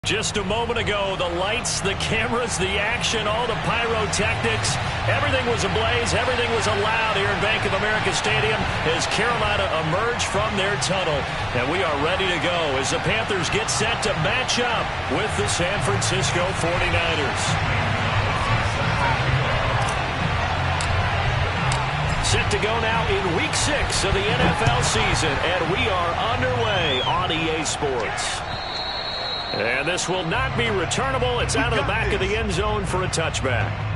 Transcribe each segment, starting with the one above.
Just a moment ago, the lights, the cameras, the action, all the pyrotechnics, everything was ablaze, everything was allowed here in Bank of America Stadium as Carolina emerged from their tunnel. And we are ready to go as the Panthers get set to match up with the San Francisco 49ers. Set to go now in Week 6 of the NFL season, and we are underway on EA Sports. And this will not be returnable. It's out of the back of the end zone for a touchback.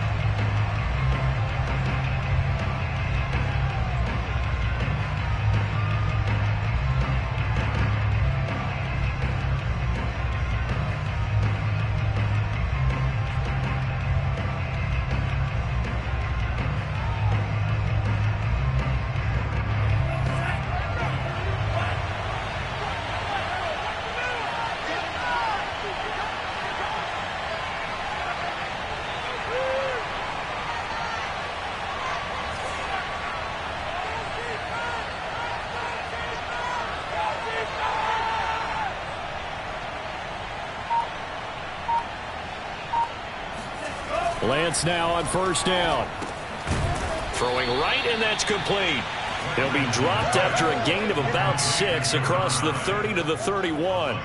Lance now on first down. Throwing right, and that's complete. He'll be dropped after a gain of about 6 across the 30 to the 31.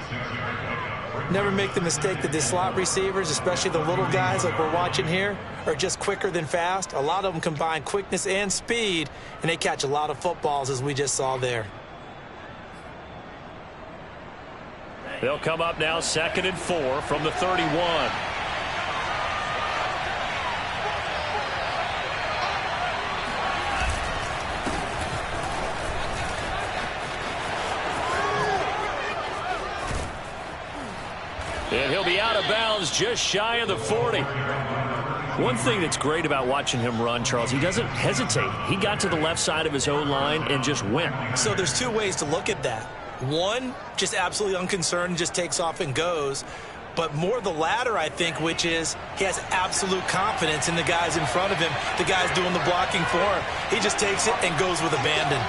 Never make the mistake that the slot receivers, especially the little guys like we're watching here, are just quicker than fast. A lot of them combine quickness and speed, and they catch a lot of footballs, as we just saw there. They'll come up now 2nd and 4 from the 31. And he'll be out of bounds just shy of the 40. One thing that's great about watching him run, Charles, he doesn't hesitate. He got to the left side of his own line and just went. So there's two ways to look at that. One, just absolutely unconcerned, just takes off and goes. But more the latter, I think, which is he has absolute confidence in the guys in front of him, the guys doing the blocking for him. He just takes it and goes with abandon.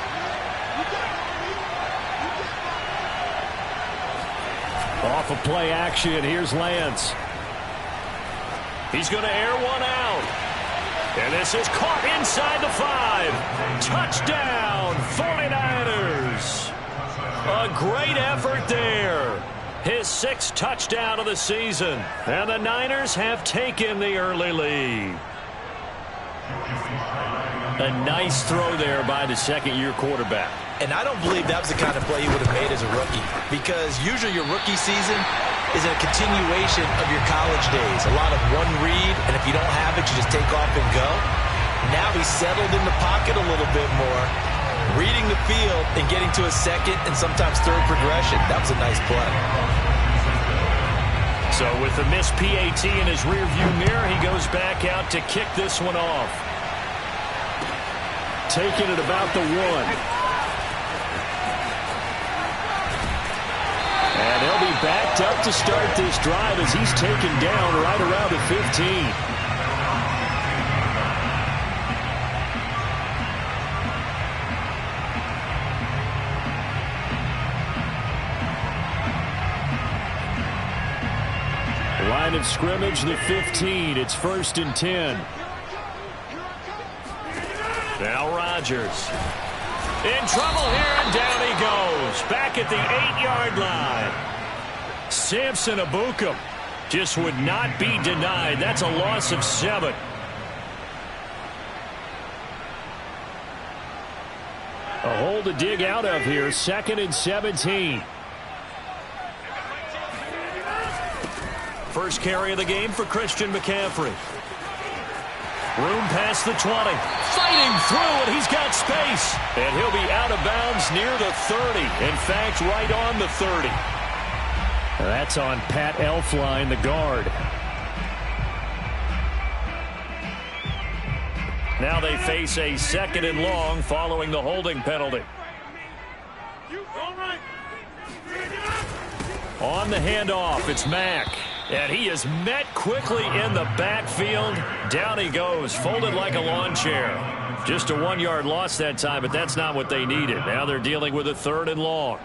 Off of play action, here's Lance. He's going to air one out. And this is caught inside the 5. Touchdown, 49ers. A great effort there. His 6th touchdown of the season. And the Niners have taken the early lead. A nice throw there by the second-year quarterback. And I don't believe that was the kind of play he would have made as a rookie, because usually your rookie season is a continuation of your college days. A lot of one read, and if you don't have it, you just take off and go. Now he's settled in the pocket a little bit more, reading the field and getting to a second and sometimes third progression. That was a nice play. So with the missed PAT in his rearview mirror, he goes back out to kick this one off. Taking it about the 1. And he'll be backed up to start this drive as he's taken down right around the 15. Line of scrimmage, the 15. It's 1st and 10. Now Rodgers. In trouble here, and down he goes. Back at the 8-yard line. Samson Ebukam just would not be denied. That's a loss of 7. A hole to dig out of here. 2nd and 17. First carry of the game for Christian McCaffrey. Room past the 20. Fighting through, and he's got space. And he'll be out of bounds near the 30. In fact, right on the 30. That's on Pat Elflein, the guard. Now they face a 2nd and long following the holding penalty. On the handoff, it's Mack. And he is met quickly in the backfield. Down he goes, folded like a lawn chair. Just a 1-yard loss that time, but that's not what they needed. Now they're dealing with a 3rd and long.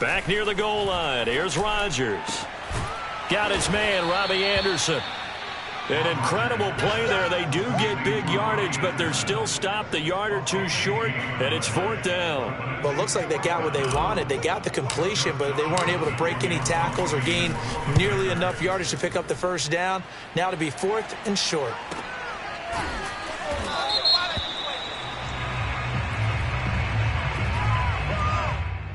Back near the goal line. Here's Rodgers. Got his man, Robbie Anderson. An incredible play there. They do get big yardage, but they're still stopped a yard or two short, and it's 4th down. Well, it looks like they got what they wanted. They got the completion, but they weren't able to break any tackles or gain nearly enough yardage to pick up the first down. Now to be 4th and short.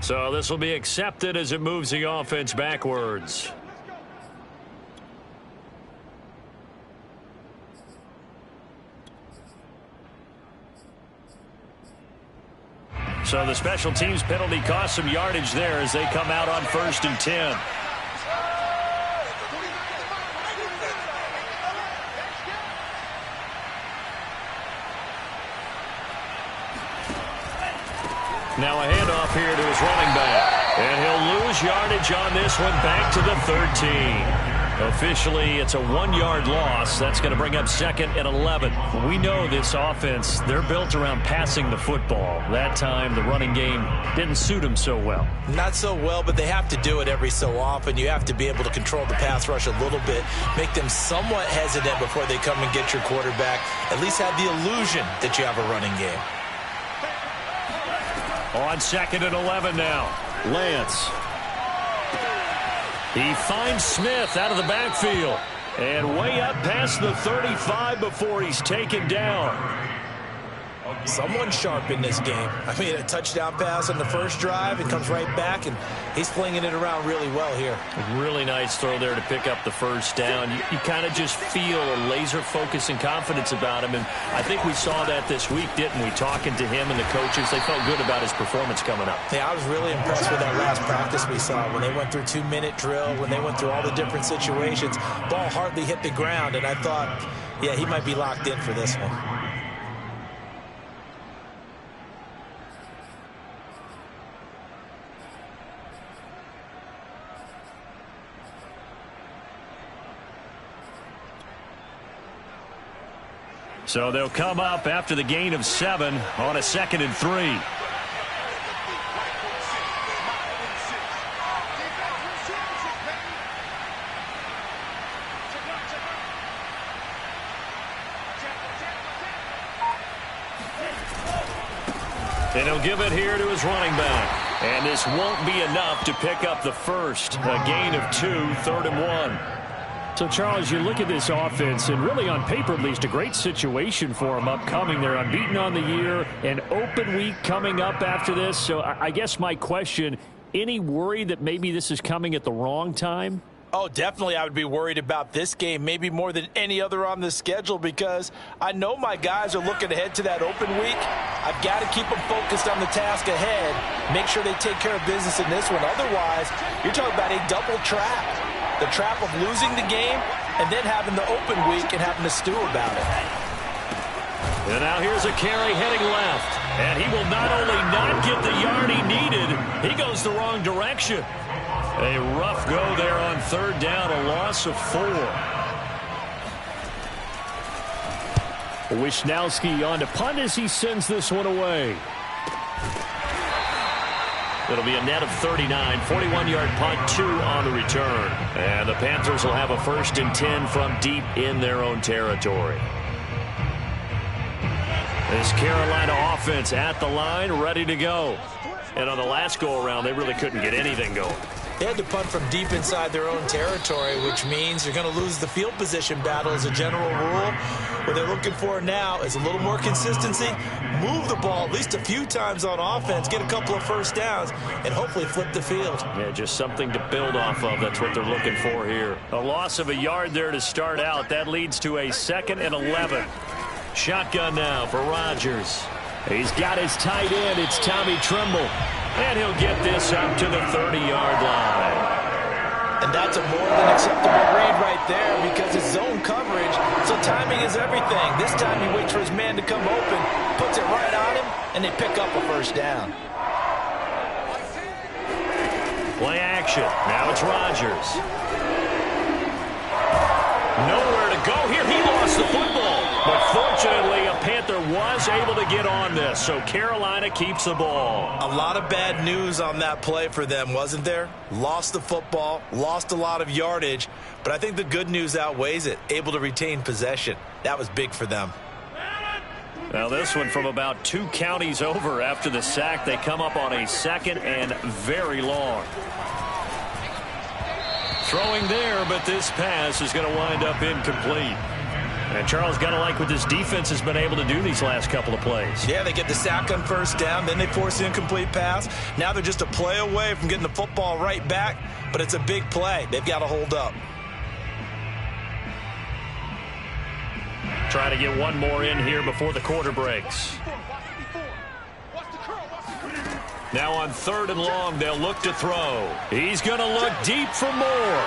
So this will be accepted as it moves the offense backwards. So the special teams penalty cost some yardage there as they come out on 1st and 10. Now a handoff here to his running back. And he'll lose yardage on this one back to the 13. Officially, it's a 1-yard loss. That's going to bring up 2nd and 11. We know this offense, they're built around passing the football. That time, the running game didn't suit them so well. Not so well, but they have to do it every so often. You have to be able to control the pass rush a little bit, make them somewhat hesitant before they come and get your quarterback. At least have the illusion that you have a running game. On 2nd and 11 now. Lance. He finds Smith out of the backfield. And way up past the 35 before he's taken down. Someone sharp in this game. I mean, a touchdown pass on the first drive and comes right back, and he's flinging it around really well here. Really nice throw there to pick up the first down. You kind of just feel a laser focus and confidence about him, and I think we saw that this week, didn't we? Talking to him and the coaches, they felt good about his performance coming up. Yeah, I was really impressed with that last practice we saw when they went through 2-minute drill, when they went through all the different situations. Ball hardly hit the ground, and I thought, yeah, he might be locked in for this one. So they'll come up after the gain of 7 on a 2nd and 3. And he'll give it here to his running back. And this won't be enough to pick up the first. A gain of 2, 3rd and 1. So, Charles, you look at this offense, and really on paper at least, a great situation for them upcoming. They're unbeaten on the year, an open week coming up after this. So I guess my question, any worry that maybe this is coming at the wrong time? Oh, definitely I would be worried about this game, maybe more than any other on the schedule, because I know my guys are looking ahead to that open week. I've got to keep them focused on the task ahead, make sure they take care of business in this one. Otherwise, you're talking about a double trap. The trap of losing the game and then having the open week and having to stew about it. And now here's a carry heading left. And he will not only not get the yard he needed, he goes the wrong direction. A rough go there on 3rd down, a loss of 4. Wisnowski on to punt as he sends this one away. It'll be a net of 39, 41-yard punt, 2 on the return. And the Panthers will have a 1st and 10 from deep in their own territory. This Carolina offense at the line, ready to go. And on the last go-around, they really couldn't get anything going. They had to punt from deep inside their own territory, which means you're going to lose the field position battle as a general rule. What they're looking for now is a little more consistency, move the ball at least a few times on offense, get a couple of first downs, and hopefully flip the field. Yeah, just something to build off of. That's what they're looking for here. A loss of a yard there to start out. That leads to a 2nd and 11. Shotgun now for Rodgers. He's got his tight end. It's Tommy Tremble. And he'll get this up to the 30-yard line. And that's a more than acceptable read right there because it's zone coverage, so timing is everything. This time he waits for his man to come open, puts it right on him, and they pick up a first down. Play action. Now it's Rodgers. Nowhere to go here. He lost the football. But fortunately, a Panther was was able to get on this, so Carolina keeps the ball. A lot of bad news on that play for them, wasn't there? Lost the football, lost a lot of yardage, but I think the good news outweighs it. Able to retain possession. That was big for them. Now this one from about 2 counties over after the sack. They come up on a 2nd and very long. Throwing there, but this pass is going to wind up incomplete. And Charles, got to like what this defense has been able to do these last couple of plays. Yeah, they get the sack on first down, then they force the incomplete pass. Now they're just a play away from getting the football right back, but it's a big play. They've got to hold up. Try to get one more in here before the quarter breaks. Now on 3rd and long, they'll look to throw. He's going to look deep for more.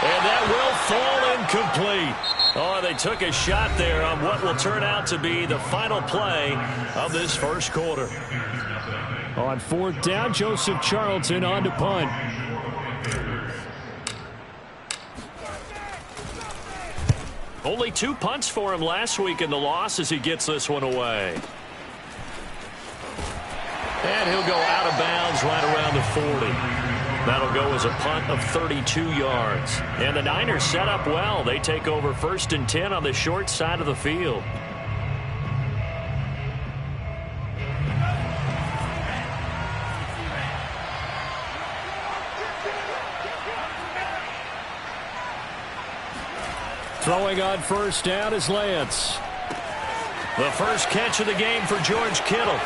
And that will fall incomplete. Oh, they took a shot there on what will turn out to be the final play of this first quarter. On 4th down, Joseph Charlton on to punt. Only 2 punts for him last week in the loss as he gets this one away. And he'll go out of bounds right around the 40. That'll go as a punt of 32 yards. And the Niners set up well. They take over 1st and 10 on the short side of the field. Throwing on 1st down is Lance. The first catch of the game for George Kittle.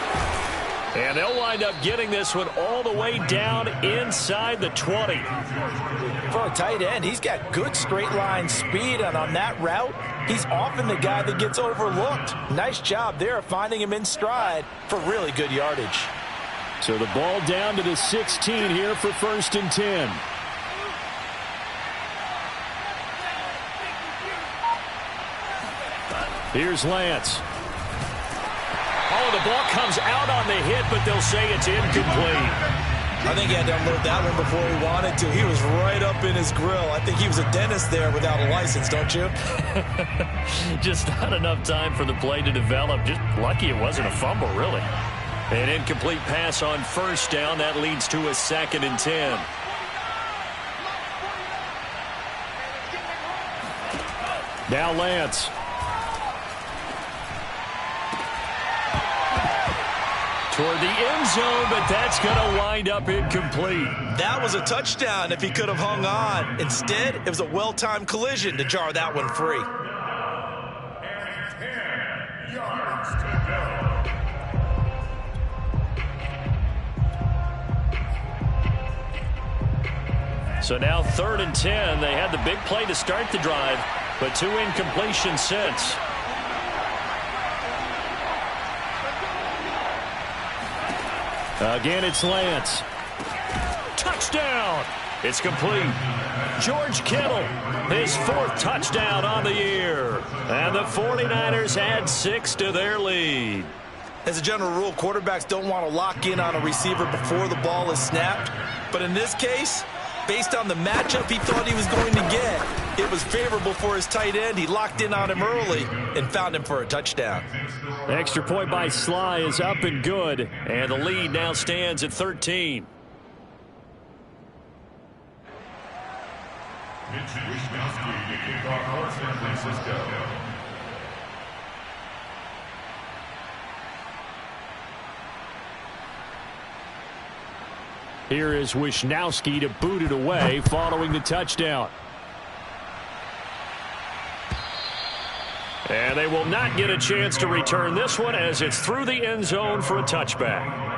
And they'll wind up getting this one all the way down inside the 20. For a tight end, he's got good straight line speed, and on that route, he's often the guy that gets overlooked. Nice job there finding him in stride for really good yardage. So the ball down to the 16 here for 1st and 10. Here's Lance. Oh, the ball comes out on the hit, but they'll say it's incomplete. I think he had to unload that one before he wanted to. He was right up in his grill. I think he was a dentist there without a license, don't you? Just not enough time for the play to develop. Just lucky it wasn't a fumble, really. An incomplete pass on 1st down. That leads to a 2nd and 10. Now Lance. Toward the end zone, but that's going to wind up incomplete. That was a touchdown if he could have hung on. Instead, it was a well-timed collision to jar that one free. So now 3rd and 10. They had the big play to start the drive, but 2 incompletions since. Again, it's Lance. Touchdown! It's complete. George Kittle, his 4th touchdown on the year. And the 49ers add 6 to their lead. As a general rule, quarterbacks don't want to lock in on a receiver before the ball is snapped. But in this case, based on the matchup he thought he was going to get, it was favorable for his tight end. He locked in on him early and found him for a touchdown. The extra point by Sly is up and good. And the lead now stands at 13. Here is Wisnowski to boot it away following the touchdown. And they will not get a chance to return this one as it's through the end zone for a touchback.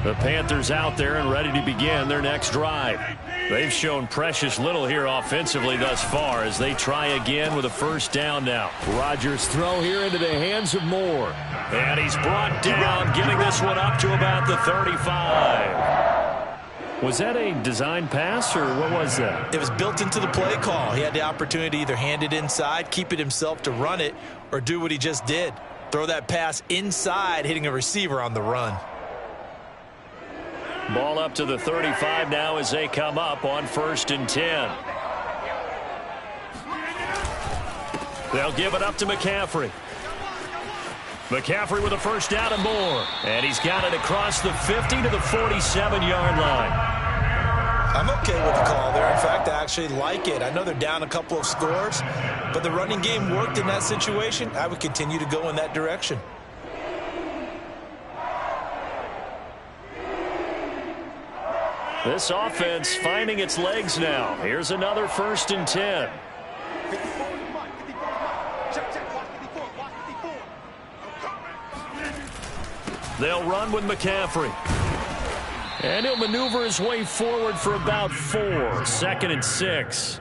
The Panthers out there and ready to begin their next drive. They've shown precious little here offensively thus far as they try again with a 1st down now. Rodgers' throw here into the hands of Moore. And he's brought down, getting this one up to about the 35. Was that a design pass, or what was that? It was built into the play call. He had the opportunity to either hand it inside, keep it himself to run it, or do what he just did. Throw that pass inside, hitting a receiver on the run. Ball up to the 35 now as they come up on 1st and 10. They'll give it up to McCaffrey. McCaffrey with a first down and more. And he's got it across the 50 to the 47-yard line. I'm okay with the call there. In fact, I actually like it. I know they're down a couple of scores, but the running game worked in that situation. I would continue to go in that direction. This offense finding its legs now. Here's another 1st and 10. They'll run with McCaffrey. And he'll maneuver his way forward for about 4. 2nd and 6.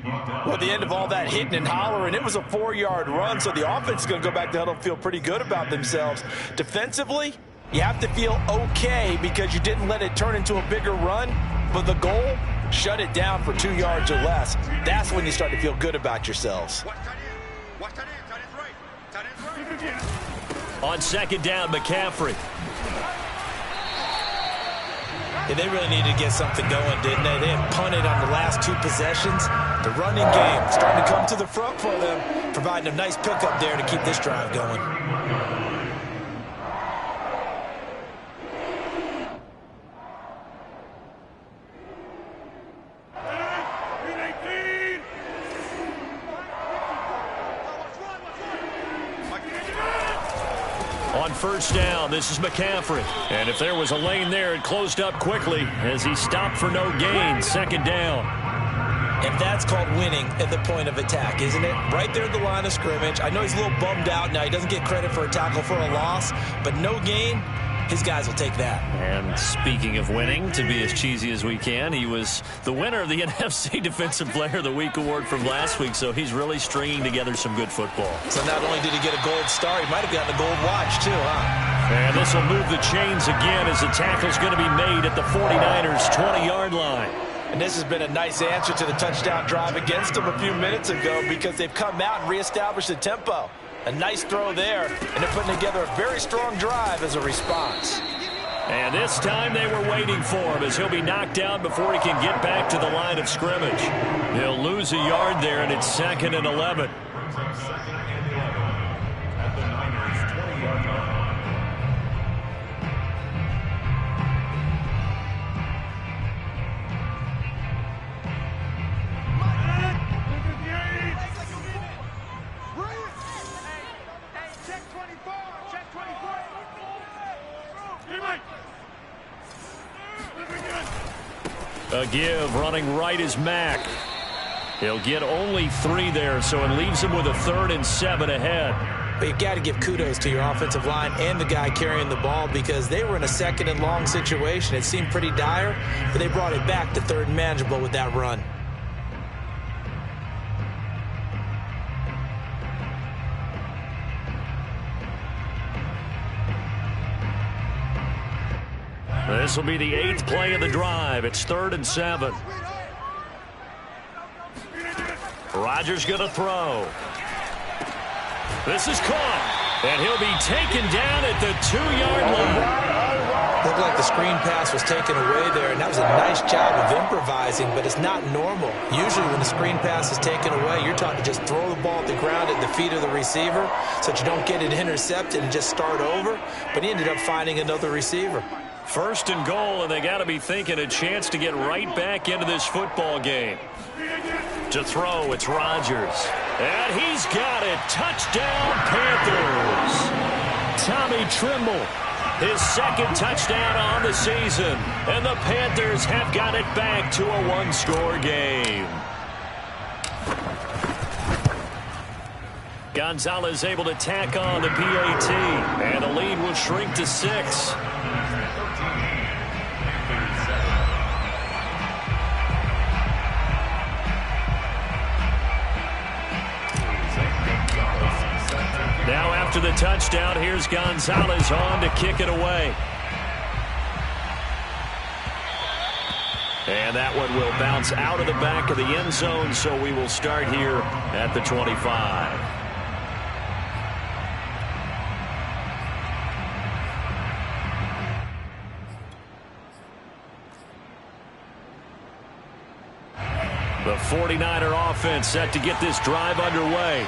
Well, at the end of all that hitting and hollering, it was a 4-yard run, so the offense is going to go back to huddle, feel pretty good about themselves. Defensively, you have to feel okay because you didn't let it turn into a bigger run, but the goal, shut it down for 2 yards or less. That's when you start to feel good about yourselves. On 2nd down, McCaffrey. Yeah, they really needed to get something going, didn't they? They had punted on the last 2 possessions. The running game starting to come to the front for them, providing a nice pickup there to keep this drive going. On 1st down, this is McCaffrey. And if there was a lane there, it closed up quickly as he stopped for no gain. 2nd down. And that's called winning at the point of attack, isn't it? Right there at the line of scrimmage. I know he's a little bummed out now. He doesn't get credit for a tackle for a loss, but no gain, his guys will take that. And speaking of winning, to be as cheesy as we can, he was the winner of the NFC Defensive Player of the Week award from last week, so he's really stringing together some good football. So not only did he get a gold star, he might have gotten a gold watch too, huh? And this will move the chains again as the tackle's going to be made at the 49ers' 20-yard line. And this has been a nice answer to the touchdown drive against them a few minutes ago because they've come out and reestablished the tempo. A nice throw there, and they're putting together a very strong drive as a response. And this time they were waiting for him as he'll be knocked down before he can get back to the line of scrimmage. He'll lose a yard there, and it's 2nd and 11. A give, running right is Mack. He'll get only 3 there, so it leaves him with a 3rd and 7 ahead. But you've got to give kudos to your offensive line and the guy carrying the ball because they were in a 2nd and long situation. It seemed pretty dire, but they brought it back to 3rd and manageable with that run. This will be the 8th play of the drive. It's 3rd and 7. Rodgers going to throw. This is caught, and he'll be taken down at the 2-yard line. Looked like the screen pass was taken away there, and that was a nice job of improvising, but it's not normal. Usually when the screen pass is taken away, you're taught to just throw the ball at the ground at the feet of the receiver so that you don't get it intercepted and just start over, but he ended up finding another receiver. 1st and goal, and they got to be thinking a chance to get right back into this football game. To throw, it's Rodgers. And he's got it. Touchdown, Panthers. Tommy Tremble, his 2nd touchdown on the season. And the Panthers have got it back to a 1-score game. Gonzalez able to tack on the PAT. And the lead will shrink to 6. Now after the touchdown, here's Gonzalez on to kick it away. And that one will bounce out of the back of the end zone, so we will start here at the 25. The 49er offense set to get this drive underway.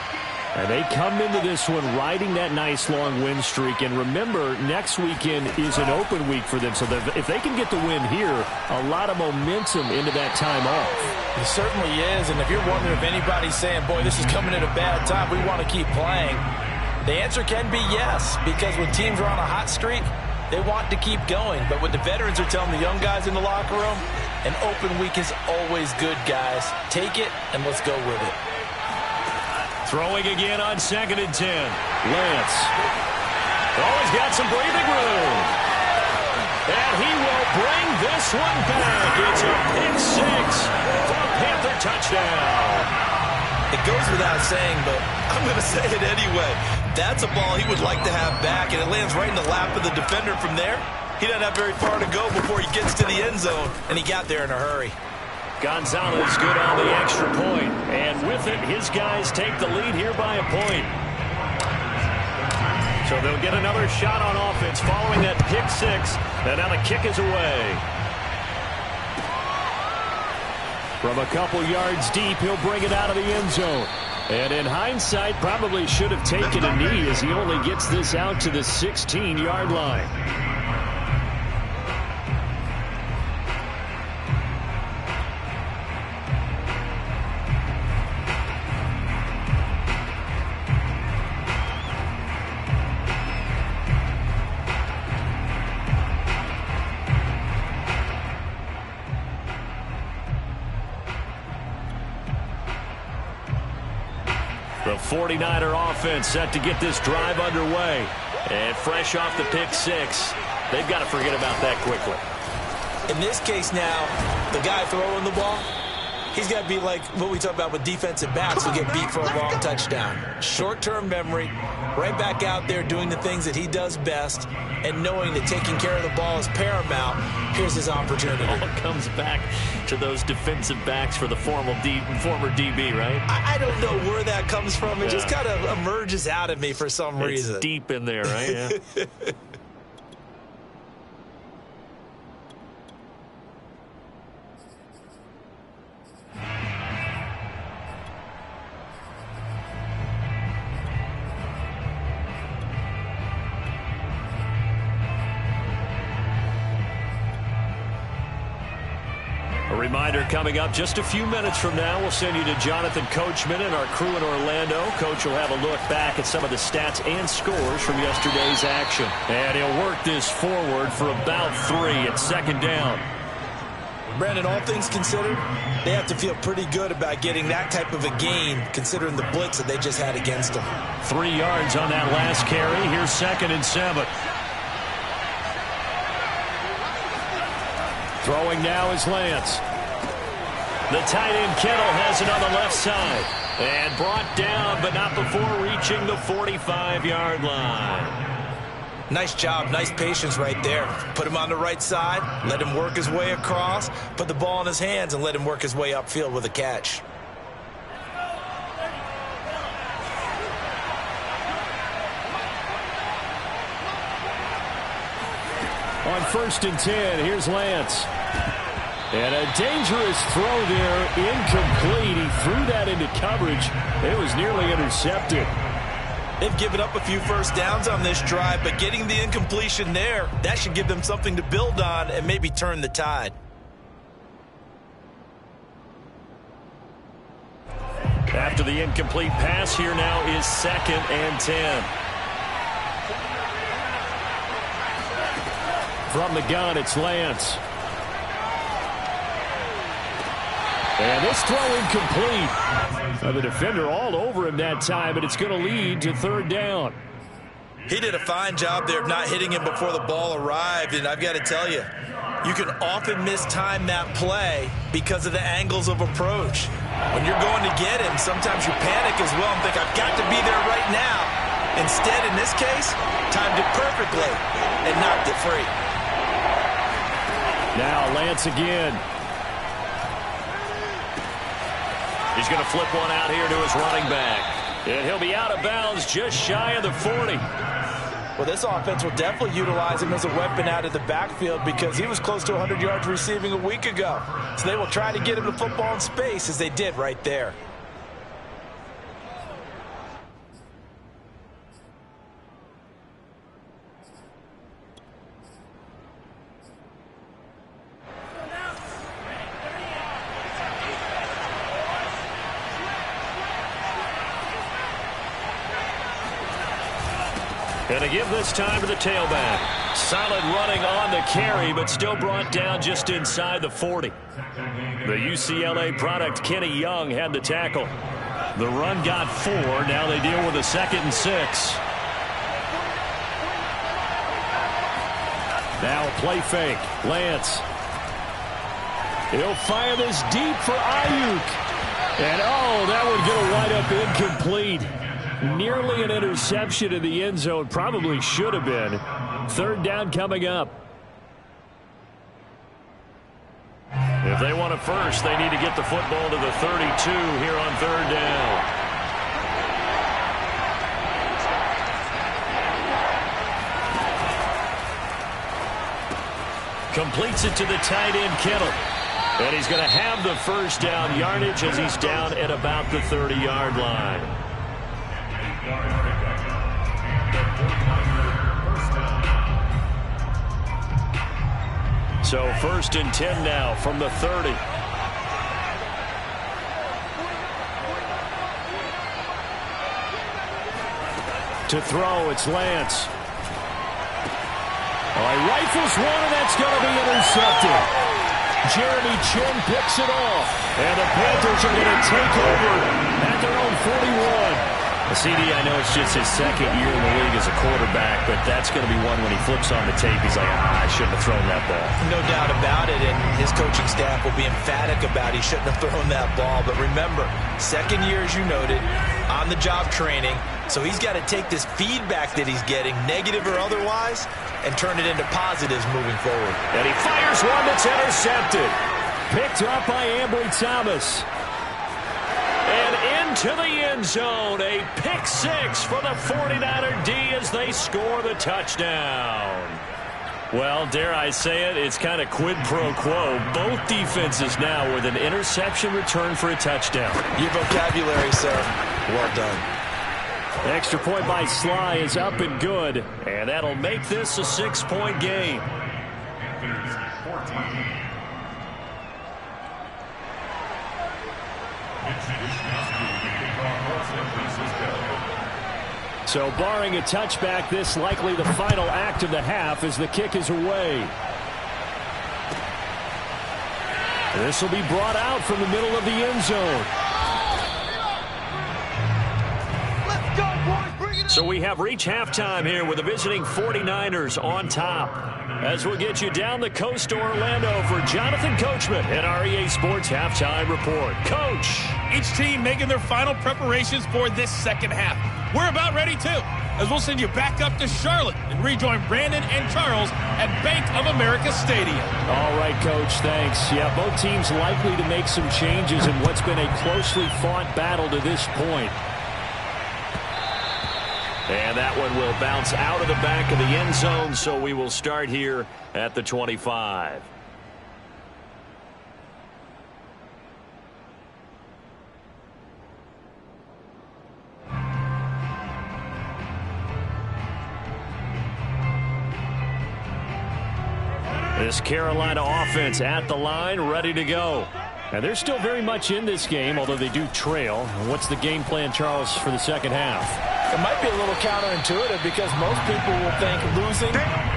And they come into this one riding that nice long win streak. And remember, next weekend is an open week for them. So if they can get the win here, a lot of momentum into that time off. It certainly is. And if you're wondering if anybody's saying, boy, this is coming at a bad time, we want to keep playing, the answer can be yes. Because when teams are on a hot streak, they want to keep going. But what the veterans are telling the young guys in the locker room, an open week is always good, guys. Take it, and let's go with it. Throwing again on 2nd and 10. Lance. Oh, he's got some breathing room. And he will bring this one back. It's a pick six for a Panther touchdown. It goes without saying, but I'm going to say it anyway. That's a ball he would like to have back, and it lands right in the lap of the defender from there. He doesn't have very far to go before he gets to the end zone, and he got there in a hurry. Gonzalez good on the extra point. And with it, his guys take the lead here by a point. So they'll get another shot on offense following that pick six. And now the kick is away. From a couple yards deep, he'll bring it out of the end zone. And in hindsight, probably should have taken a knee as he only gets this out to the 16-yard line. The 49er offense set to get this drive underway. And fresh off the pick six, they've got to forget about that quickly. In this case now, the guy throwing the ball, he's got to be like what we talk about with defensive backs who get beat for a long touchdown. Short-term memory, right back out there doing the things that he does best, and knowing that taking care of the ball is paramount. Here's his opportunity. It all comes back to those defensive backs for the former DB, right? I don't know where that comes from. It just kind of emerges out of me for some reason. It's deep in there, right? Yeah. A reminder coming up just a few minutes from now, we'll send you to Jonathan Coachman and our crew in Orlando. Coach will have a look back at some of the stats and scores from yesterday's action. And he'll work this forward for about 3 at 2nd down. Brandon, all things considered, they have to feel pretty good about getting that type of a gain considering the blitz that they just had against them. 3 yards on that last carry. Here's 2nd and 7. Throwing now is Lance. The tight end Kittle has it on the left side. And brought down, but not before reaching the 45-yard line. Nice job, nice patience right there. Put him on the right side, let him work his way across, put the ball in his hands, and let him work his way upfield with a catch. On 1st and 10, here's Lance. And a dangerous throw there, incomplete. He threw that into coverage. It was nearly intercepted. They've given up a few first downs on this drive, but getting the incompletion there, that should give them something to build on and maybe turn the tide. After the incomplete pass, here now is 2nd and 10. From the gun, it's Lance. And this throw incomplete. The defender all over him that time, but it's going to lead to 3rd down. He did a fine job there of not hitting him before the ball arrived, and I've got to tell you, you can often mistime that play because of the angles of approach. When you're going to get him, sometimes you panic as well and think, I've got to be there right now. Instead, in this case, timed it perfectly and knocked it free. Now Lance again. He's going to flip one out here to his running back. And he'll be out of bounds just shy of the 40. Well, this offense will definitely utilize him as a weapon out of the backfield because he was close to 100 yards receiving a week ago. So they will try to get him the football in space as they did right there. And to give this time to the tailback. Solid running on the carry, but still brought down just inside the 40. The UCLA product, Kenny Young, had the tackle. The run got 4. Now they deal with a 2nd and 6. Now a play fake. Lance. He'll fire this deep for Ayuk. And, oh, that would get a wide-up incomplete. Nearly an interception in the end zone. Probably should have been. 3rd down coming up. If they want a first, they need to get the football to the 32 here on 3rd down. Completes it to the tight end, Kittle. And he's going to have the first down yardage as he's down at about the 30-yard line. So 1st and 10 now from the 30. To throw, it's Lance. Oh, he rifles one, and that's going to be intercepted. Jeremy Chin picks it off. And the Panthers are going to take over at their own 41. CD, I know it's just his 2nd year in the league as a quarterback, but that's going to be one when he flips on the tape, he's like, I shouldn't have thrown that ball. No doubt about it, and his coaching staff will be emphatic about he shouldn't have thrown that ball. But remember, 2nd year, as you noted, on-the-job training, so he's got to take this feedback that he's getting, negative or otherwise, and turn it into positives moving forward. And he fires one that's intercepted. Picked up by Ambry Thomas. And into the end zone, a pick 6 for the 49er D as they score the touchdown. Well, dare I say it, it's kind of quid pro quo. Both defenses now with an interception return for a touchdown. Your vocabulary, sir. Well done. Extra point by Sly is up and good, and that'll make this a 6-point game. So barring a touchback, this likely the final act of the half as the kick is away. This will be brought out from the middle of the end zone. So we have reached halftime here with the visiting 49ers on top. As we'll get you down the coast to Orlando for Jonathan Coachman at our EA Sports Halftime Report. Coach. Each team making their final preparations for this second half. We're about ready, too, as we'll send you back up to Charlotte and rejoin Brandon and Charles at Bank of America Stadium. All right, Coach, thanks. Yeah, both teams likely to make some changes in what's been a closely fought battle to this point. And that one will bounce out of the back of the end zone, so we will start here at the 25. This Carolina offense at the line, ready to go. And they're still very much in this game, although they do trail. What's the game plan, Charles, for the second half? It might be a little counterintuitive because most people will think losing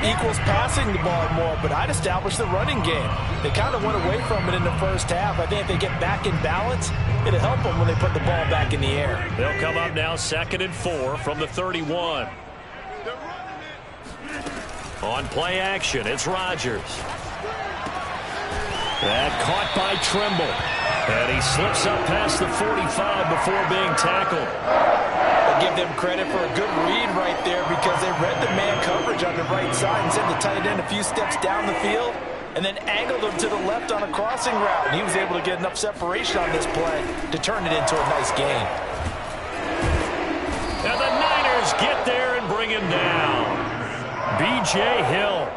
equals passing the ball more, but I'd establish the running game. They kind of went away from it in the first half. I think if they get back in balance, it'll help them when they put the ball back in the air. They'll come up now 2nd and 4 from the 31. On play action, it's Rodgers. That caught by Trimble. And he slips up past the 45 before being tackled. I'll give them credit for a good read right there because they read the man coverage on the right side and sent the tight end a few steps down the field and then angled him to the left on a crossing route. And he was able to get enough separation on this play to turn it into a nice gain. And the Niners get there and bring him down. B.J. Hill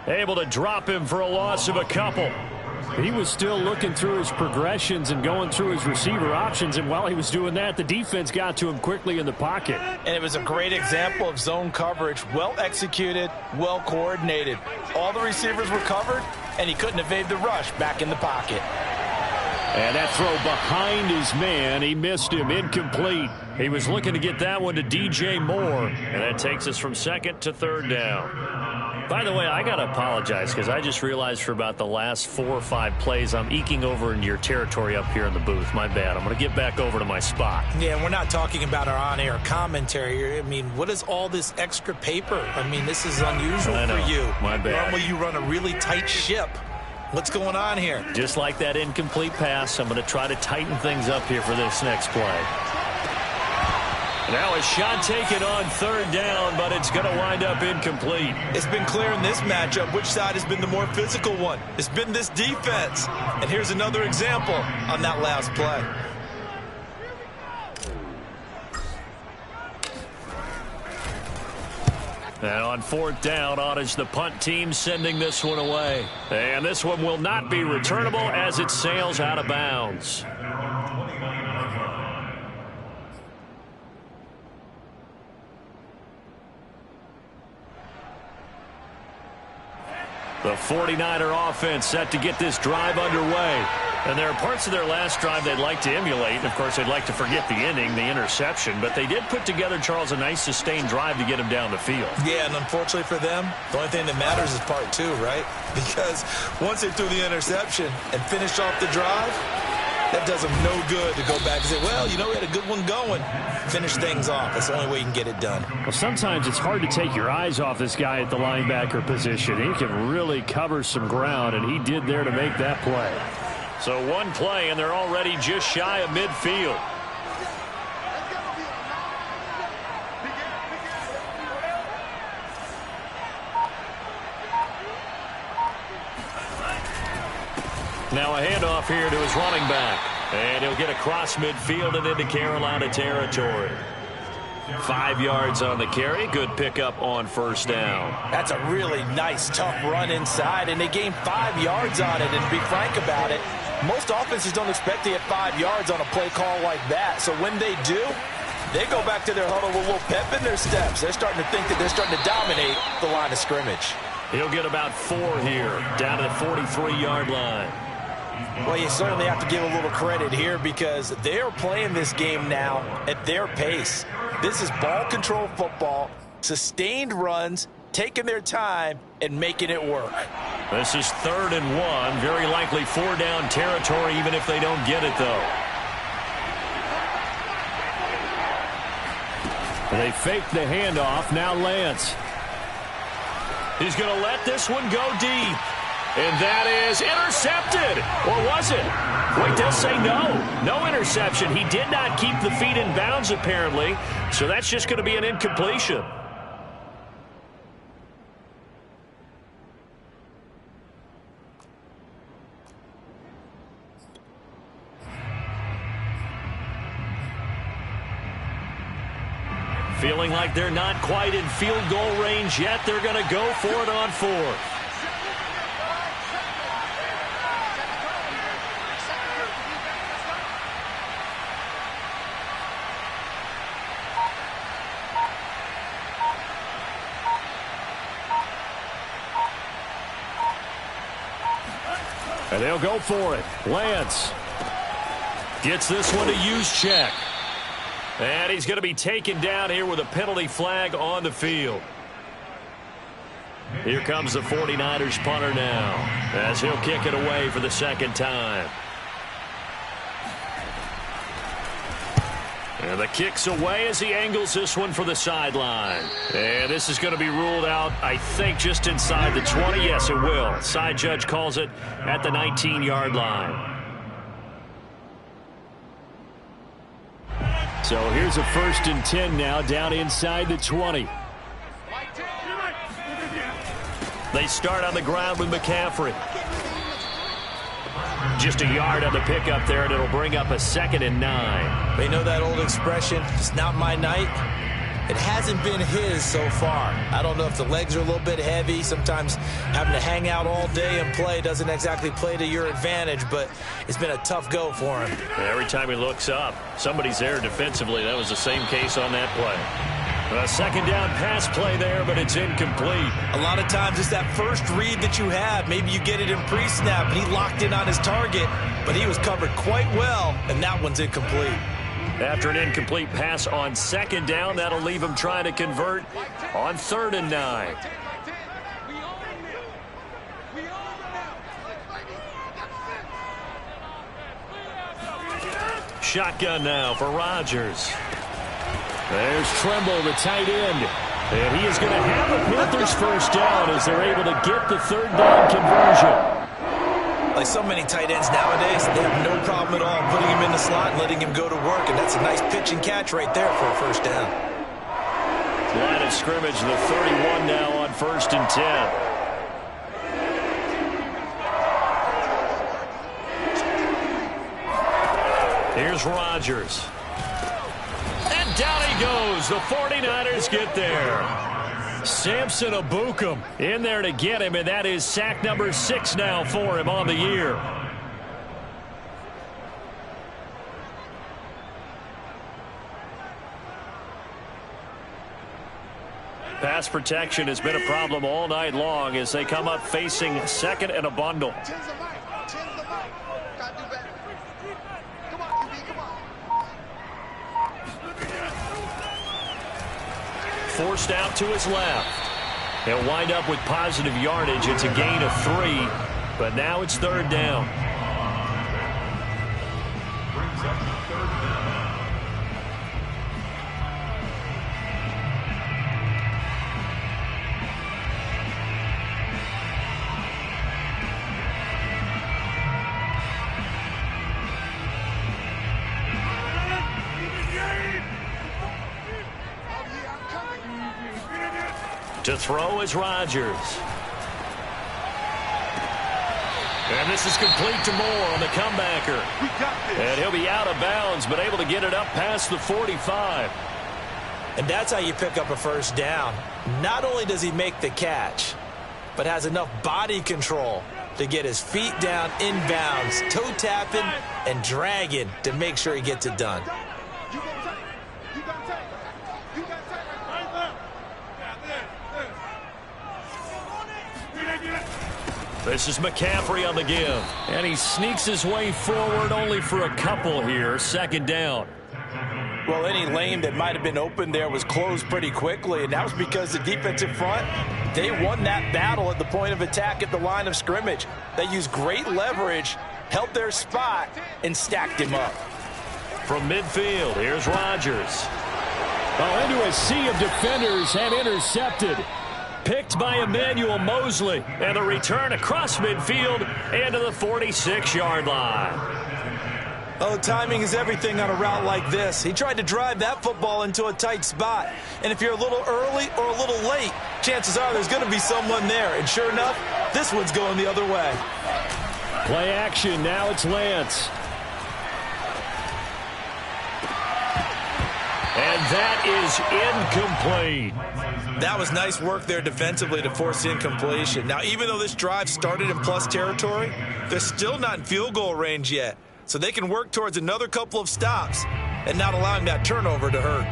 able to drop him for a loss of a couple. He was still looking through his progressions and going through his receiver options, and while he was doing that, the defense got to him quickly in the pocket. And it was a great example of zone coverage, well executed, well coordinated. All the receivers were covered, and he couldn't evade the rush back in the pocket. And that throw behind his man, he missed him, incomplete. He was looking to get that one to DJ Moore, and that takes us from second to third down. By the way, I got to apologize because I just realized for about the last 4 or 5 plays, I'm eking over into your territory up here in the booth. My bad. I'm going to get back over to my spot. Yeah, and we're not talking about our on-air commentary here. I mean, what is all this extra paper? I mean, this is unusual for you. My bad. Normally you run a really tight ship. What's going on here? Just like that incomplete pass, I'm going to try to tighten things up here for this next play. Now a shot taken on third down, but it's going to wind up incomplete. It's been clear in this matchup which side has been the more physical one. It's been this defense. And here's another example on that last play. And on fourth down, on is the punt team sending this one away. And this one will not be returnable as it sails out of bounds. The 49er offense set to get this drive underway. And there are parts of their last drive they'd like to emulate. And, of course, they'd like to forget the inning, the interception. But they did put together, Charles, a nice sustained drive to get him down the field. Yeah, and unfortunately for them, the only thing that matters is part 2, right? Because once they threw the interception and finished off the drive, that does them no good to go back and say, well, you know, we had a good one going. Finish things off. That's the only way you can get it done. Well, sometimes it's hard to take your eyes off this guy at the linebacker position. He can really cover some ground, and he did there to make that play. So one play, and they're already just shy of midfield. Now a handoff here to his running back. And he'll get across midfield and into Carolina territory. 5 yards on the carry. Good pickup on first down. That's a really nice, tough run inside, and they gained 5 yards on it. And to be frank about it, most offenses don't expect to get 5 yards on a play call like that. So when they do, they go back to their huddle with a little pep in their steps. They're starting to think that they're starting to dominate the line of scrimmage. He'll get about 4 here, down to the 43-yard line. Well, you certainly have to give a little credit here because they're playing this game now at their pace. This is ball control football, sustained runs, taking their time, and making it work. This is 3rd and 1. Very likely 4-down territory, even if they don't get it, though. They fake the handoff. Now Lance. He's going to let this one go deep. And that is intercepted. Or was it? Wait, they'll say no. No interception. He did not keep the feet in bounds, apparently. So that's just going to be an incompletion. Feeling like they're not quite in field goal range yet. They're going to go for it on 4th. And they'll go for it. Lance gets this one to Juszczyk. And he's going to be taken down here with a penalty flag on the field. Here comes the 49ers punter now as he'll kick it away for the second time. And the kick's away as he angles this one for the sideline. And this is going to be ruled out, I think, just inside the 20. Yes, it will. Side judge calls it at the 19-yard line. So here's a 1st and 10 now, down inside the 20. They start on the ground with McCaffrey. Just a yard on the pickup there, and it'll bring up a 2nd and 9. They know that old expression, it's not my night. It hasn't been his so far. I don't know if the legs are a little bit heavy. Sometimes having to hang out all day and play doesn't exactly play to your advantage, but it's been a tough go for him. Every time he looks up, somebody's there defensively. That was the same case on that play. A second down pass play there, but it's incomplete. A lot of times it's that first read that you have. Maybe you get it in pre-snap, and he locked in on his target, but he was covered quite well, and that one's incomplete. After an incomplete pass on second down, that'll leave him trying to convert on 3rd and 9. Shotgun now for Rodgers. There's Tremble, the tight end. And he is going to have the Panthers first down as they're able to get the 3rd down conversion. Like so many tight ends nowadays, they have no problem at all putting him in the slot and letting him go to work. And that's a nice pitch and catch right there for a first down. Line of scrimmage, the 31 now on 1st and 10. Here's Rodgers. And down he goes. The 49ers get there. Samson Ebukam in there to get him, and that is sack number 6 now for him on the year. Pass protection has been a problem all night long as they come up facing 2nd and a bundle. Forced out to his left. He'll wind up with positive yardage. It's a gain of 3, but now it's 3rd down. To throw is Rodgers. And this is complete to Moore on the comebacker. And he'll be out of bounds, but able to get it up past the 45. And that's how you pick up a first down. Not only does he make the catch, but has enough body control to get his feet down inbounds, toe tapping and dragging to make sure he gets it done. This is McCaffrey on the give. And he sneaks his way forward only for a couple here. 2nd down. Well, any lane that might have been open there was closed pretty quickly, and that was because the defensive front, they won that battle at the point of attack at the line of scrimmage. They used great leverage, held their spot, and stacked him up. From midfield, here's Rodgers. Oh, into a sea of defenders and intercepted. Picked by Emmanuel Mosley. And the return across midfield and to the 46-yard line. Oh, timing is everything on a route like this. He tried to drive that football into a tight spot. And if you're a little early or a little late, chances are there's going to be someone there. And sure enough, this one's going the other way. Play action. Now it's Lance. And that is incomplete. That was nice work there defensively to force the incompletion. Now, even though this drive started in plus territory, they're still not in field goal range yet. So they can work towards another couple of stops and not allowing that turnover to hurt.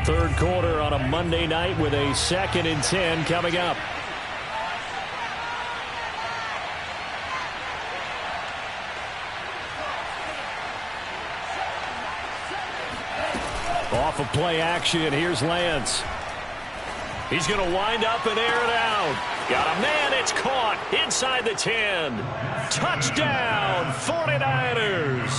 3rd quarter on a Monday night with a 2nd and 10 coming up. Off of play action, here's Lance. He's going to wind up and air it out. Got a man, it's caught inside the 10. Touchdown, 49ers.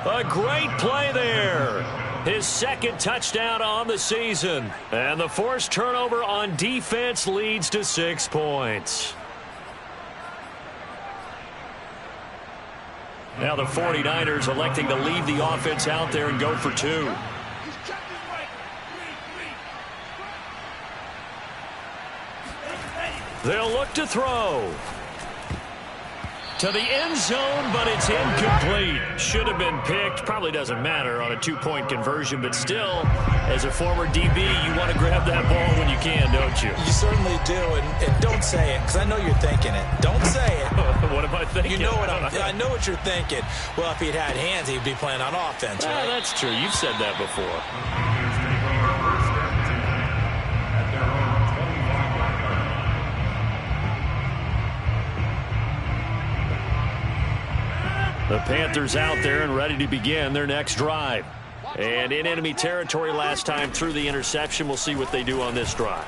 A great play there. His 2nd touchdown on the season. And the forced turnover on defense leads to 6 points. Now the 49ers electing to leave the offense out there and go for 2. They'll look to throw. to the end zone, but it's incomplete. Should have been picked. Probably doesn't matter on a two-point conversion, but still, as a former DB, you want to grab that ball when you can, don't you? You certainly do, and don't say it, because I know you're thinking it. Don't say it. What am I thinking? You know what I know what you're thinking. Well, if he'd had hands, he'd be playing on offense, right? That's true. You've said that before. The Panthers out there and ready to begin their next drive. And in enemy territory last time through the interception. We'll see what they do on this drive.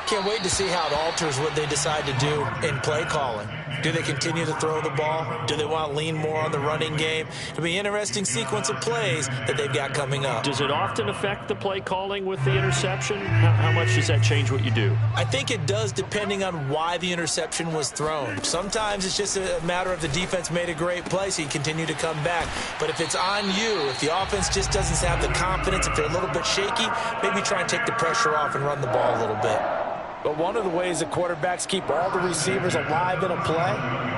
Can't wait to see how it alters what they decide to do in play calling. Do they continue to throw the ball? Do they want to lean more on the running game? It'll be an interesting sequence of plays that they've got coming up. Does it often affect the play calling with the interception? How much does that change what you do? I think it does, depending on why the interception was thrown. Sometimes it's just a matter of the defense made a great play, so you continue to come back. But if it's on you, if the offense just doesn't have the confidence, if they're a little bit shaky, maybe try and take the pressure off and run the ball a little bit. But one of the ways that quarterbacks keep all the receivers alive in a play,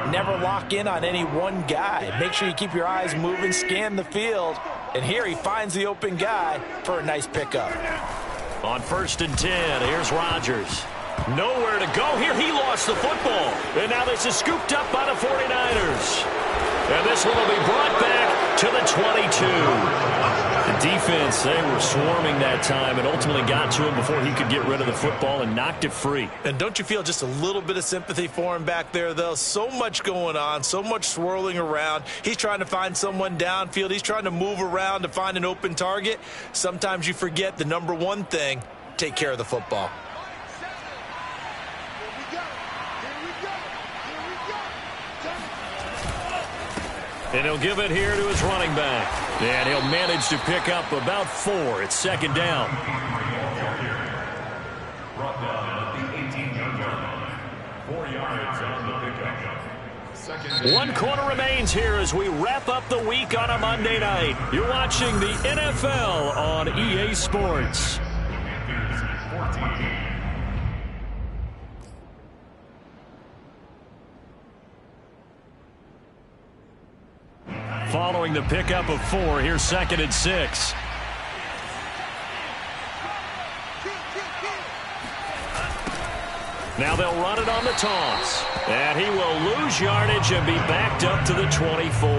never lock in on any one guy. Make sure you keep your eyes moving, scan the field. And here he finds the open guy for a nice pickup. On 1st and 10, here's Rodgers. Nowhere to go here. He lost the football. And now this is scooped up by the 49ers. And this one will be brought back to the 22. The defense, they were swarming that time and ultimately got to him before he could get rid of the football and knocked it free. And don't you feel just a little bit of sympathy for him back there, though? So much going on, so much swirling around. He's trying to find someone downfield. He's trying to move around to find an open target. Sometimes you forget the number one thing, take care of the football. And he'll give it here to his running back. And he'll manage to pick up about 4. It's 2nd down. Brought down at the 18-yard line. 4 yards on the pickup. 1 quarter remains here as we wrap up the week on a Monday night. You're watching the NFL on EA Sports. Following the pickup of 4, here's 2nd and 6. Now they'll run it on the toss. And he will lose yardage and be backed up to the 24.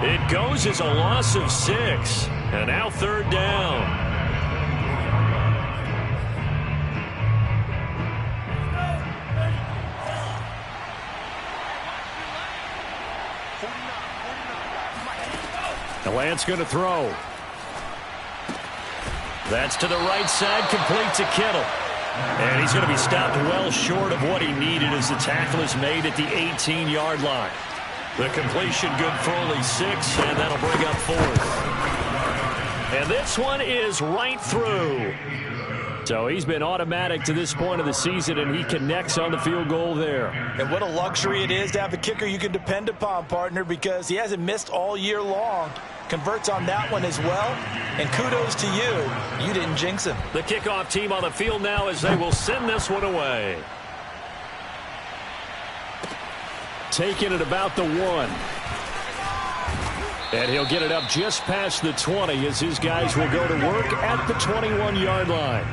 It goes as a loss of 6. And now 3rd down. The Lance going to throw. That's to the right side, complete to Kittle. And he's going to be stopped well short of what he needed as the tackle is made at the 18-yard line. The completion good for only 6, and that'll bring up 4th. And this one is right through. So he's been automatic to this point of the season, and he connects on the field goal there. And what a luxury it is to have a kicker you can depend upon, partner, because he hasn't missed all year long. Converts on that one as well. And kudos to you. You didn't jinx him. The kickoff team on the field now as they will send this one away. Taking it about the 1. And he'll get it up just past the 20 as his guys will go to work at the 21-yard line.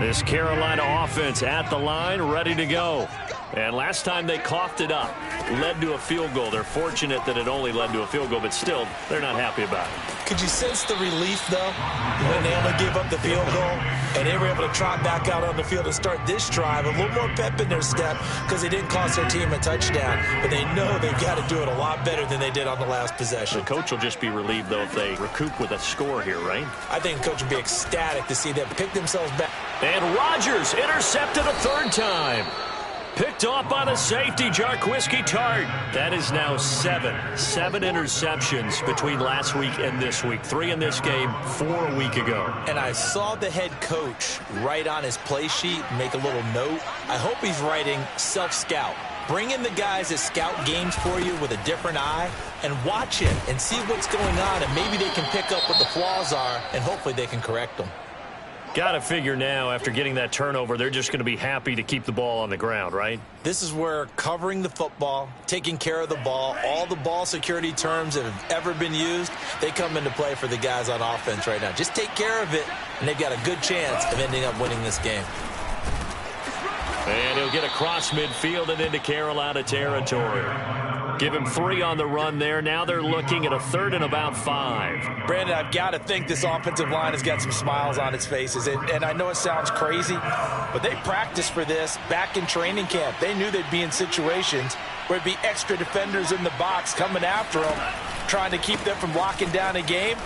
This Carolina offense at the line, ready to go. And last time they coughed it up, led to a field goal. They're fortunate that it only led to a field goal, but still, they're not happy about it. Could you sense the relief, though, when they only gave up the field goal and they were able to trot back out on the field and start this drive? A little more pep in their step because they didn't cost their team a touchdown, but they know they've got to do it a lot better than they did on the last possession. The coach will just be relieved, though, if they recoup with a score here, right? I think the coach will be ecstatic to see them pick themselves back. And Rodgers intercepted a 3rd time. Picked off by the safety, Jarquiski Tart. That is now 7 interceptions between last week and this week. 3 in this game, 4 a week ago. And I saw the head coach write on his play sheet, make a little note. I hope he's writing self-scout. Bring in the guys that scout games for you with a different eye and watch it and see what's going on, and maybe they can pick up what the flaws are, and hopefully they can correct them. Got to figure now, after getting that turnover, they're just going to be happy to keep the ball on the ground, right? This is where covering the football, taking care of the ball, all the ball security terms that have ever been used, they come into play for the guys on offense right now. Just take care of it, and they've got a good chance of ending up winning this game. And he'll get across midfield and into Carolina territory. Give him 3 on the run there. Now they're looking at a 3rd and about 5. Brandon, I've got to think this offensive line has got some smiles on its faces. And I know it sounds crazy, but they practiced for this back in training camp. They knew they'd be in situations where it'd be extra defenders in the box coming after them, trying to keep them from locking down a game.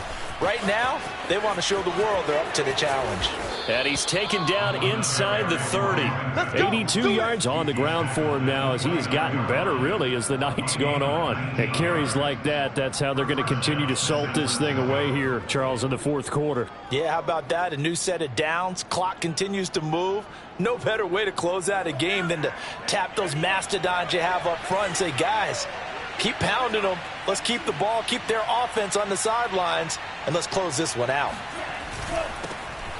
Right now, they want to show the world they're up to the challenge. And he's taken down inside the 30. 82 yards on the ground for him now as he has gotten better, really, as the night's gone on. And carries like that, that's how they're going to continue to salt this thing away here, Charles, in the 4th quarter. Yeah, how about that? A new set of downs. Clock continues to move. No better way to close out a game than to tap those mastodons you have up front and say, guys, keep pounding them. Let's keep the ball, keep their offense on the sidelines, and let's close this one out.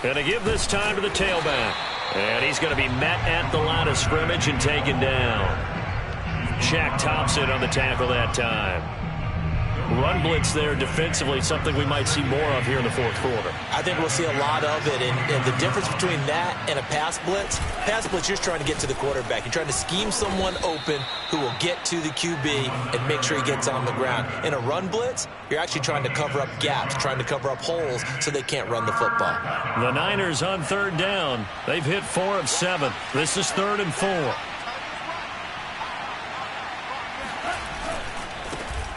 And to give this time to the tailback. And he's going to be met at the line of scrimmage and taken down. Shaq Thompson on the tackle that time. Run blitz there defensively, something we might see more of here in the 4th quarter. I think we'll see a lot of it, and the difference between that and a pass blitz, you're just trying to get to the quarterback. You're trying to scheme someone open who will get to the QB and make sure he gets on the ground. In a run blitz, you're actually trying to cover up gaps, trying to cover up holes so they can't run the football. The Niners on 3rd down. They've hit 4 of 7. This is 3rd and 4.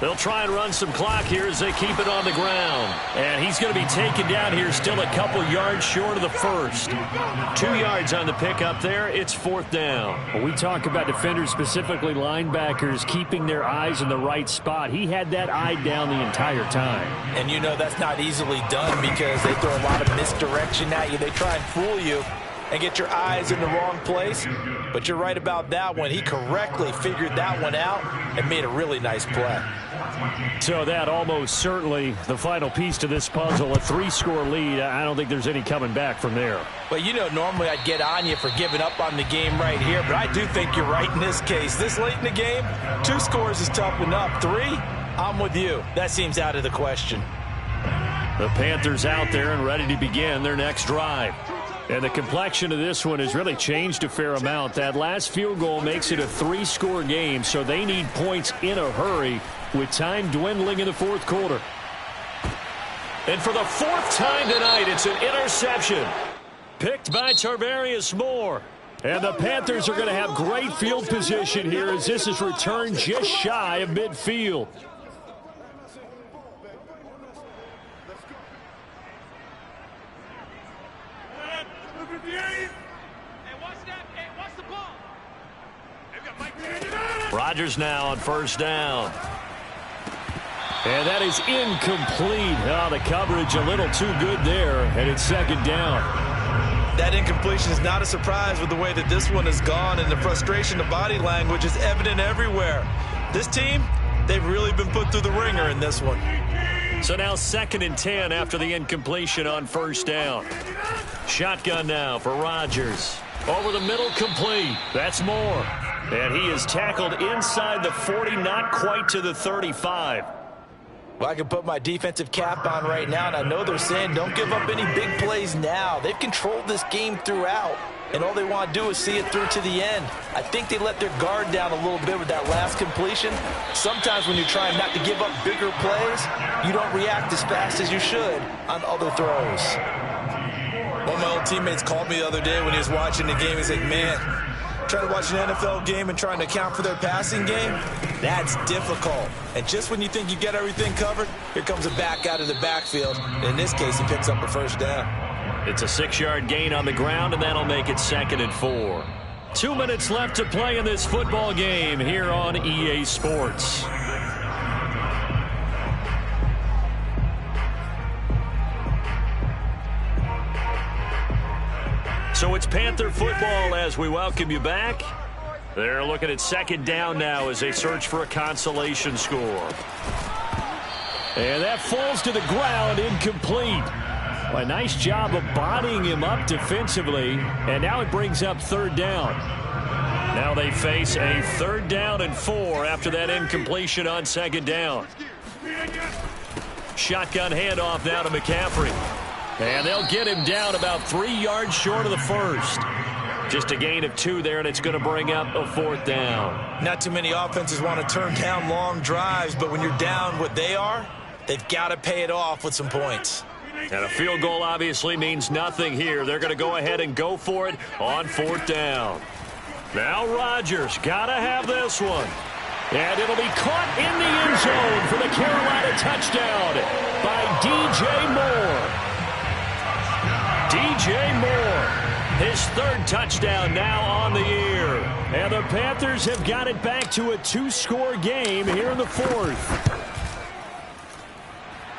They'll try and run some clock here as they keep it on the ground. And he's going to be taken down here, still a couple yards short of the 1st. 2 yards on the pickup there. It's 4th down. When we talk about defenders, specifically linebackers, keeping their eyes in the right spot, he had that eye down the entire time. And you know that's not easily done because they throw a lot of misdirection at you. They try and fool you and get your eyes in the wrong place. But you're right about that one. He correctly figured that one out and made a really nice play. So that almost certainly the final piece to this puzzle, a 3-score lead. I don't think there's any coming back from there. Well, you know, normally I'd get on you for giving up on the game right here, but I do think you're right in this case. This late in the game, 2 scores is tough enough. 3, I'm with you. That seems out of the question. The Panthers out there and ready to begin their next drive. And the complexion of this one has really changed a fair amount. That last field goal makes it a 3-score game, so they need points in a hurry with time dwindling in the 4th quarter. And for the 4th time tonight, it's an interception. Picked by Tarvarius Moore. And the Panthers are going to have great field position here as this is returned just shy of midfield. Rodgers now on 1st down. And that is incomplete. Oh, the coverage a little too good there, and it's 2nd down. That incompletion is not a surprise with the way that this one has gone, and the frustration, the body language is evident everywhere. This team, they've really been put through the ringer in this one. So now 2nd and 10 after the incompletion on 1st down. Shotgun now for Rodgers. Over the middle, complete. That's Moore. And he is tackled inside the 40, not quite to the 35. Well, I can put my defensive cap on right now, and I know they're saying don't give up any big plays now. They've controlled this game throughout, and all they want to do is see it through to the end. I think they let their guard down a little bit with that last completion. Sometimes when you're trying not to give up bigger plays, you don't react as fast as you should on other throws. One of my old teammates called me the other day when he was watching the game. He's like, man, trying to watch an NFL game and trying to account for their passing game, that's difficult. And just when you think you get everything covered, here comes a back out of the backfield. And in this case, he picks up a 1st down. It's a 6-yard gain on the ground, and that'll make it 2nd and 4. 2 minutes left to play in this football game here on EA Sports. So it's Panther football as we welcome you back. They're looking at 2nd down now as they search for a consolation score. And that falls to the ground, incomplete. Well, a nice job of bodying him up defensively, and now it brings up third down. Now they face a 3rd down and 4 after that incompletion on 2nd down. Shotgun handoff now to McCaffrey. And they'll get him down about 3 yards short of the first. Just a gain of 2 there, and it's going to bring up a 4th down. Not too many offenses want to turn down long drives, but when you're down what they are, they've got to pay it off with some points. And a field goal obviously means nothing here. They're going to go ahead and go for it on 4th down. Now Rodgers got to have this one. And it'll be caught in the end zone for the Carolina touchdown by DJ Moore. DJ Moore, his 3rd touchdown now on the year. And the Panthers have got it back to a 2-score game here in the 4th.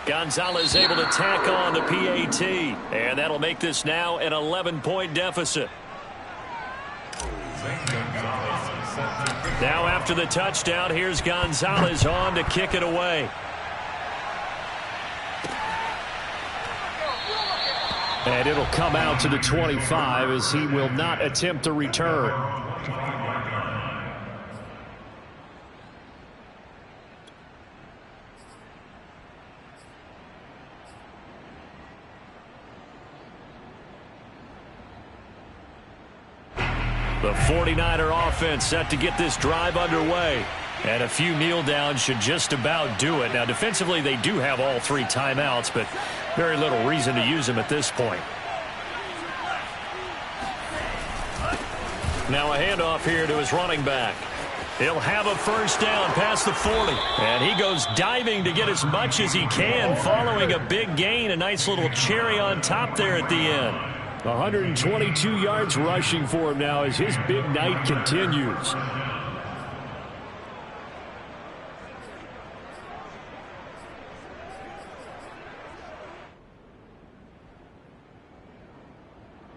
Gonzalez able to tack on the PAT. And that'll make this now an 11-point deficit. Now after the touchdown, here's Gonzalez on to kick it away. And it'll come out to the 25 as he will not attempt to return. The 49er offense set to get this drive underway. And a few kneel downs should just about do it. Now, defensively, they do have all 3 timeouts, but very little reason to use them at this point. Now a handoff here to his running back. He'll have a 1st down past the 40. And he goes diving to get as much as he can following a big gain. A nice little cherry on top there at the end. 122 yards rushing for him now as his big night continues.